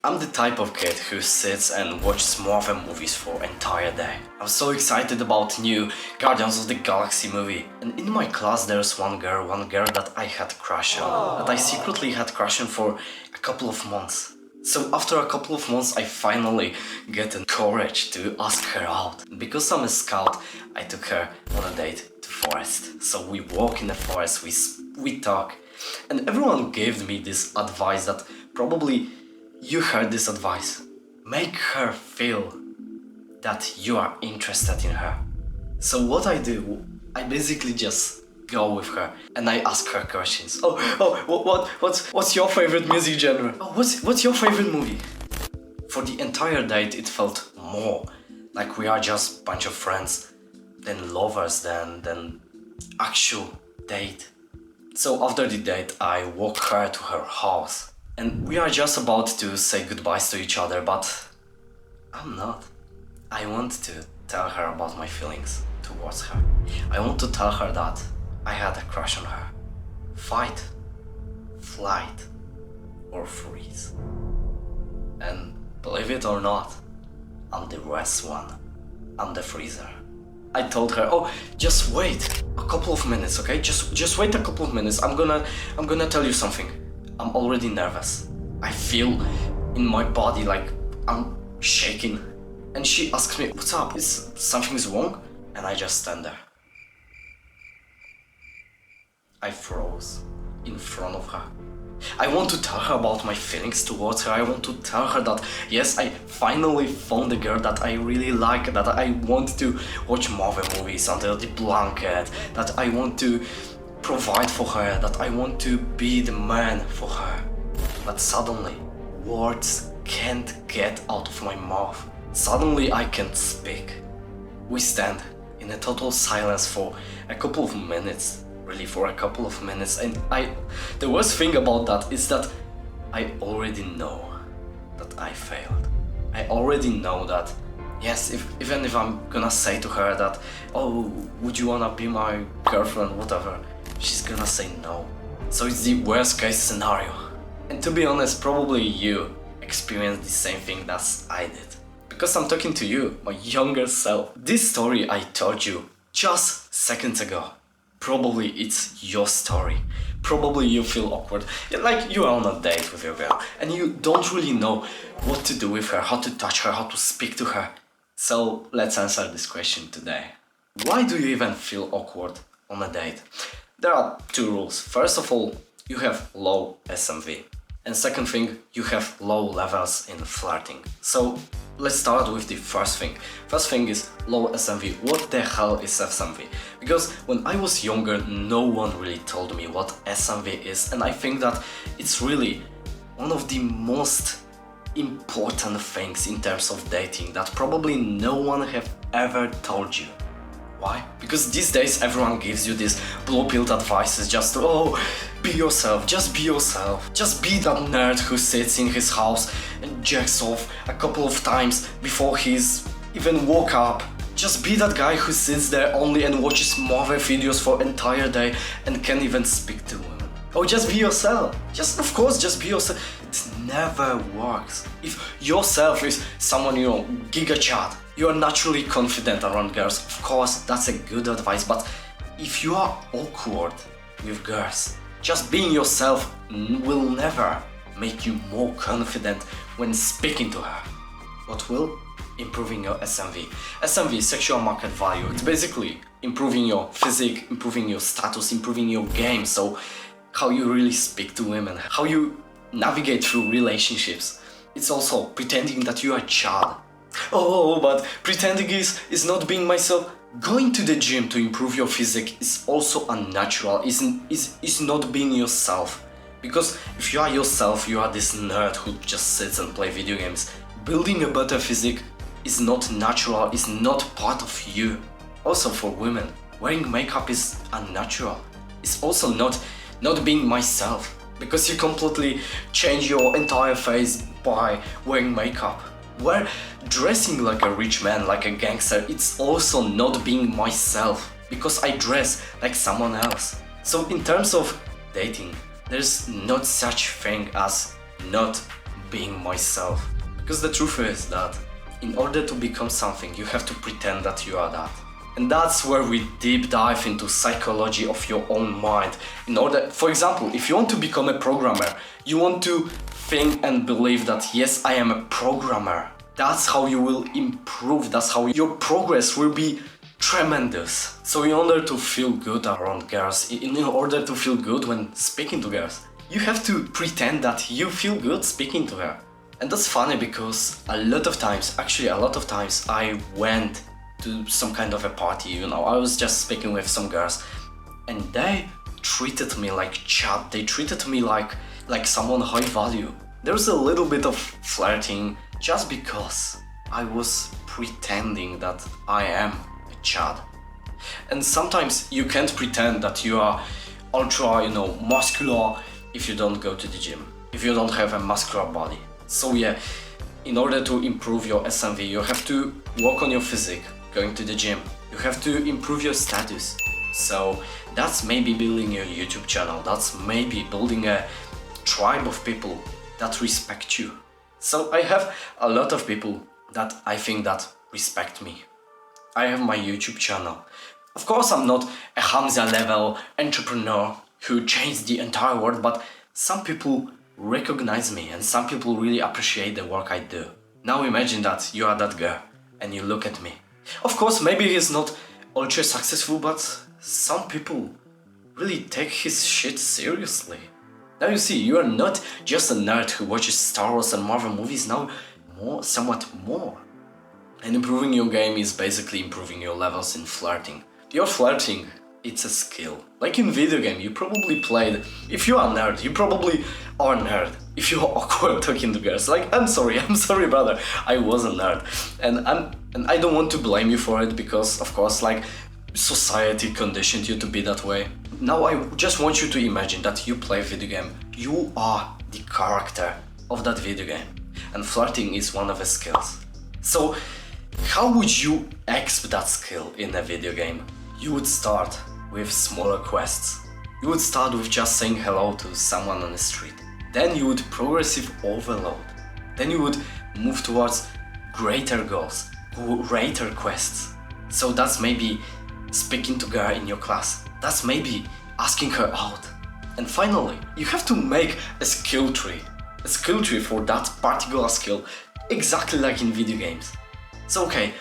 I'm the type of kid who sits and watches Marvel movies for an entire day. I'm so excited about new Guardians of the Galaxy movie. And in my class there's one girl that I had a crush on. That I secretly had a crush on for a couple of months. So after a couple of months I finally get the courage to ask her out. And because I'm a scout, I took her on a date to forest. So we walk in the forest, we talk. And everyone gave me this advice that probably you heard this advice. Make her feel that you are interested in her. So what I do, I basically just go with her and I ask her questions. What's your favorite music genre? What's your favorite movie? For the entire date it felt more like we are just a bunch of friends than lovers, than actual date. So after the date I walk her to her house. And we are just about to say goodbyes to each other, but I'm not. I want to tell her about my feelings towards her. I want to tell her that I had a crush on her. Fight, flight, or freeze. And believe it or not, I'm the worst one. I'm the freezer. I told her, just wait a couple of minutes, okay? Just wait a couple of minutes. I'm gonna tell you something. I'm already nervous. I feel in my body like I'm shaking. And she asks me, what's up? Is something's wrong? And I just stand there. I froze in front of her. I want to tell her about my feelings towards her. I want to tell her that yes, I finally found a girl that I really like, that I want to watch Marvel movies under the blanket, that I want to provide for her, that I want to be the man for her. But suddenly, words can't get out of my mouth. Suddenly I can't speak. We stand in a total silence for a couple of minutes, really for a couple of minutes, and the worst thing about that is that I already know that I failed. I already know that yes, even if I'm gonna say to her that, would you wanna be my girlfriend, whatever, she's gonna say no. So it's the worst case scenario. And to be honest, probably you experienced the same thing as I did. Because I'm talking to you, my younger self. This story I told you just seconds ago. Probably it's your story. Probably you feel awkward. Like you are on a date with your girl and you don't really know what to do with her, how to touch her, how to speak to her. So let's answer this question today. Why do you even feel awkward on a date? There are two rules. First of all, you have low SMV. And second thing, you have low levels in flirting. So let's start with the first thing. First thing is low SMV. What the hell is SMV? Because when I was younger, no one really told me what SMV is, and I think that it's really one of the most important things in terms of dating that probably no one have ever told you. Why? Because these days everyone gives you these blue-pilled advices, just be yourself, just be yourself. Just be that nerd who sits in his house and jacks off a couple of times before he's even woke up. Just be that guy who sits there only and watches Marvel videos for an entire day and can't even speak to women. Just be yourself. Of course, just be yourself. It never works. If yourself is someone, giga chat, you are naturally confident around girls, of course, that's a good advice, but if you are awkward with girls, just being yourself will never make you more confident when speaking to her. What will? Improving your SMV. SMV, sexual market value. It's basically improving your physique, improving your status, improving your game, so how you really speak to women, how you navigate through relationships. It's also pretending that you are a child. But pretending is not being myself. Going to the gym to improve your physique is also unnatural, is not being yourself. Because if you are yourself, you are this nerd who just sits and plays video games. Building a better physique is not natural, is not part of you. Also for women, wearing makeup is unnatural. It's also not being myself. Because you completely change your entire face by wearing makeup. Where dressing like a rich man, like a gangster, it's also not being myself, because I dress like someone else. So in terms of dating, there's not such thing as not being myself. Because the truth is that in order to become something, you have to pretend that you are that. And that's where we deep dive into psychology of your own mind. In order, for example, if you want to become a programmer, you want to think and believe that yes, I am a programmer. That's how you will improve, that's how your progress will be tremendous. So in order to feel good around girls, in order to feel good when speaking to girls, you have to pretend that you feel good speaking to her. And that's funny because a lot of times I went to some kind of a party, you know, I was just speaking with some girls and they treated me like chat, they treated me like someone high value. There's a little bit of flirting just because I was pretending that I am a Chad. And sometimes you can't pretend that you are ultra, muscular if you don't go to the gym, if you don't have a muscular body. So yeah, in order to improve your SMV, you have to work on your physique, going to the gym. You have to improve your status. So that's maybe building your YouTube channel, that's maybe building a tribe of people that respect you. So I have a lot of people that I think that respect me. I have my YouTube channel. Of course I'm not a Hamza level entrepreneur who changed the entire world, but some people recognize me and some people really appreciate the work I do. Now imagine that you are that girl and you look at me. Of course maybe he's not ultra successful, but some people really take his shit seriously. Now you see, you are not just a nerd who watches Star Wars and Marvel movies, now somewhat more. And improving your game is basically improving your levels in flirting. Your flirting, it's a skill. Like in video game, you probably played, if you are a nerd, you probably are a nerd. If you're awkward talking to girls, like, I'm sorry brother, I was a nerd. And I don't want to blame you for it because, of course, like, society conditioned you to be that way. Now I just want you to imagine that you play a video game. You are the character of that video game. And flirting is one of the skills. So how would you exp that skill in a video game? You would start with smaller quests. You would start with just saying hello to someone on the street. Then you would progressive overload. Then you would move towards greater goals, greater quests. So that's maybe speaking to a girl in your class. That's maybe asking her out. And finally, you have to make a skill tree. A skill tree for that particular skill, exactly like in video games. So okay,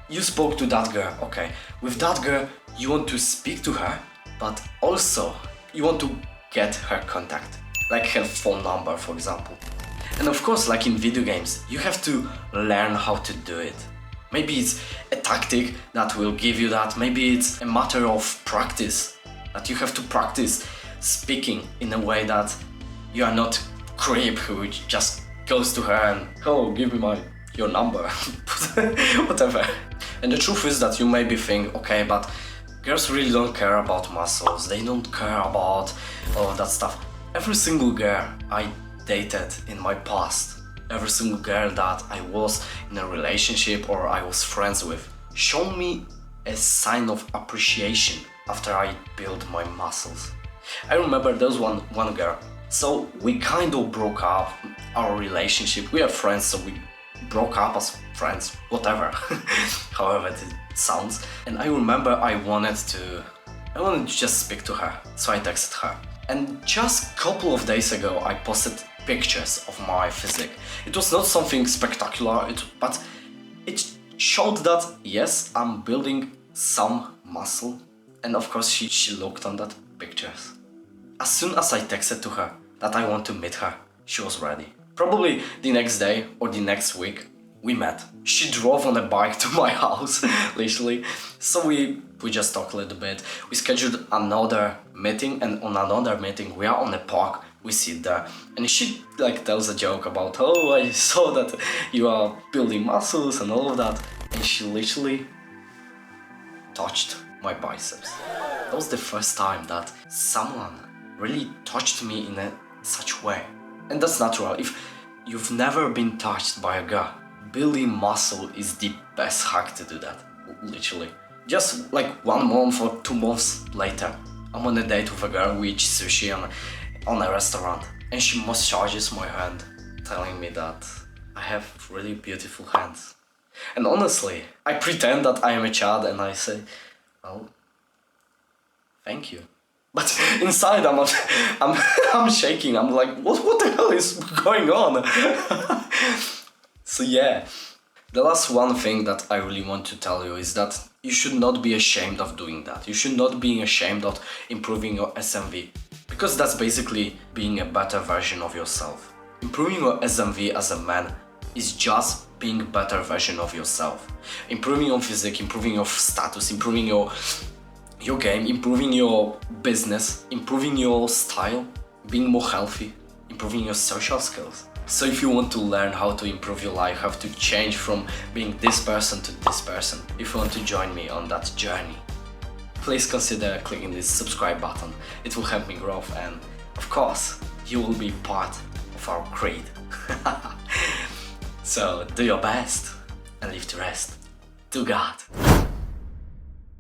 you spoke to that girl, okay. With that girl, you want to speak to her, but also you want to get her contact, like her phone number, for example. And of course, like in video games, you have to learn how to do it. Maybe it's a tactic that will give you that, maybe it's a matter of practice, that you have to practice speaking in a way that you are not creep who just goes to her and, oh, give me your number, whatever. And the truth is that you maybe think, okay, but girls really don't care about muscles, they don't care about all of that stuff. Every single girl I dated in my past, every single girl that I was in a relationship or I was friends with, showed me a sign of appreciation after I built my muscles. I remember there was one girl, so we kind of broke up our relationship. We are friends, so we broke up as friends, whatever, however it sounds. And I remember I wanted to just speak to her, so I texted her. And just a couple of days ago I posted pictures of my physique. It was not something spectacular, but it showed that yes, I'm building some muscle. And of course she looked on that pictures. As soon as I texted to her that I want to meet her, she was ready. Probably the next day or the next week, we met. She drove on a bike to my house, literally. So we just talked a little bit. We scheduled another meeting, and on another meeting we are on a park. We sit there and she like tells a joke about, oh, I saw that you are building muscles and all of that. And she literally touched my biceps. That was the first time that someone really touched me in such way. And that's natural. If you've never been touched by a girl, building muscle is the best hack to do that, literally. Just like 1 month or 2 months later, I'm on a date with a girl, we eat sushi on a restaurant, and she massages my hand. telling me that I have really beautiful hands. And honestly, I pretend that I am a child and I say, well, thank you. But inside I'm shaking. I'm like, what the hell is going on? So yeah. The last one thing that I really want to tell you is that you should not be ashamed of doing that. You should not be ashamed of improving your SMV. Because that's basically being a better version of yourself. Improving your SMV as a man is just being a better version of yourself. Improving your physique, improving your status, improving your game, improving your business, improving your style, being more healthy, improving your social skills. So if you want to learn how to improve your life, how to change from being this person to this person, if you want to join me on that journey, please consider clicking this subscribe button. It will help me grow, and of course, you will be part of our creed. So do your best and leave the rest to God.